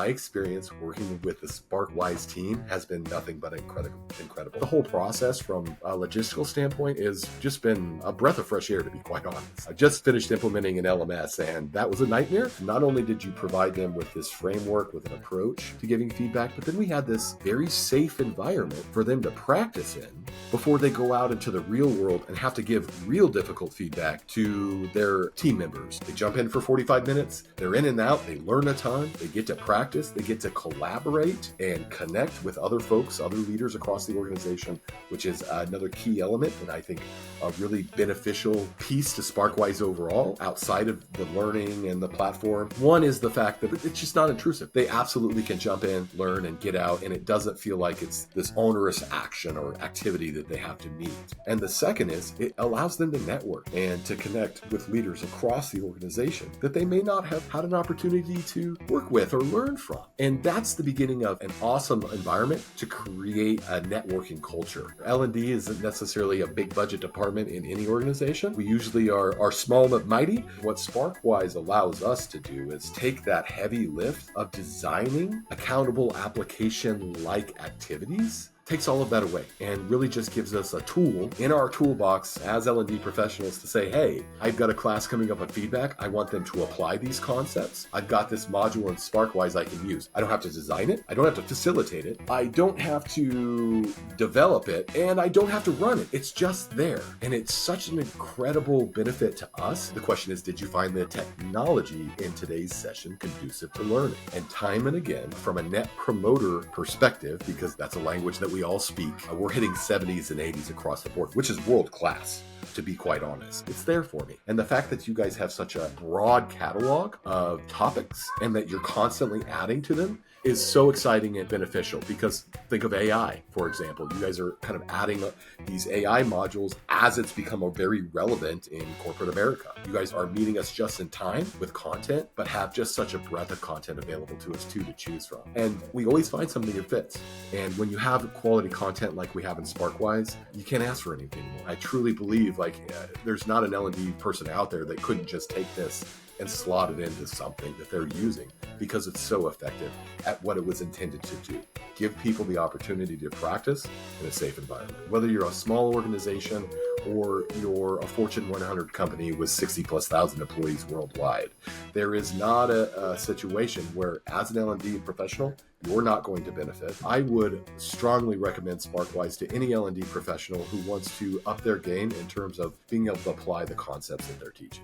my experience working with the Sparkwise team has been nothing but incredible. The whole process from a logistical standpoint has just been a breath of fresh air, to be quite honest. I just finished implementing an LMS, and that was a nightmare. Not only did you provide them with this framework, with an approach to giving feedback, but then we had this very safe environment for them to practice in before they go out into the real world and have to give real difficult feedback to their team members. They jump in for 45 minutes, they're in and out, they learn a ton, they get to practice, they get to collaborate and connect with other folks, other leaders across the organization, which is another key element, and I think a really beneficial piece to Sparkwise overall, outside of the learning and the platform. One is the fact that it's just not intrusive. They absolutely can jump in, learn, and get out, and it doesn't feel like it's this onerous action or activity that they have to meet. And the second is it allows them to network and to connect with leaders across the organization that they may not have had an opportunity to work with or learn from. And that's the beginning of an awesome environment to create a networking culture. L&D isn't necessarily a big budget department in any organization. We usually are small but mighty. What Sparkwise allows us to do is take that heavy lift of designing accountable application-like activities, takes all of that away and really just gives us a tool in our toolbox as L&D professionals to say, hey, I've got a class coming up on feedback. I want them to apply these concepts. I've got this module in Sparkwise I can use. I don't have to design it. I don't have to facilitate it. I don't have to develop it, and I don't have to run it. It's just there. And it's such an incredible benefit to us. The question is, did you find the technology in today's session conducive to learning? And time and again, from a net promoter perspective, because that's a language that we all speak, we're hitting 70s and 80s across the board, which is world class, to be quite honest. It's there for me. And the fact that you guys have such a broad catalog of topics and that you're constantly adding to them is so exciting and beneficial, because think of AI, for example. You guys are kind of adding these AI modules as it's become very relevant in corporate America. You guys are meeting us just in time with content, but have just such a breadth of content available to us too to choose from. And we always find something that fits. And when you have quality content like we have in Sparkwise, you can't ask for anything more. I truly believe there's not an L&D person out there that couldn't just take this and slot it into something that they're using, because it's so effective at what it was intended to do. Give people the opportunity to practice in a safe environment. Whether you're a small organization or you're a Fortune 100 company with 60,000+ employees worldwide, there is not a situation where, as an L&D professional, you're not going to benefit. I would strongly recommend Sparkwise to any L&D professional who wants to up their game in terms of being able to apply the concepts that they're teaching.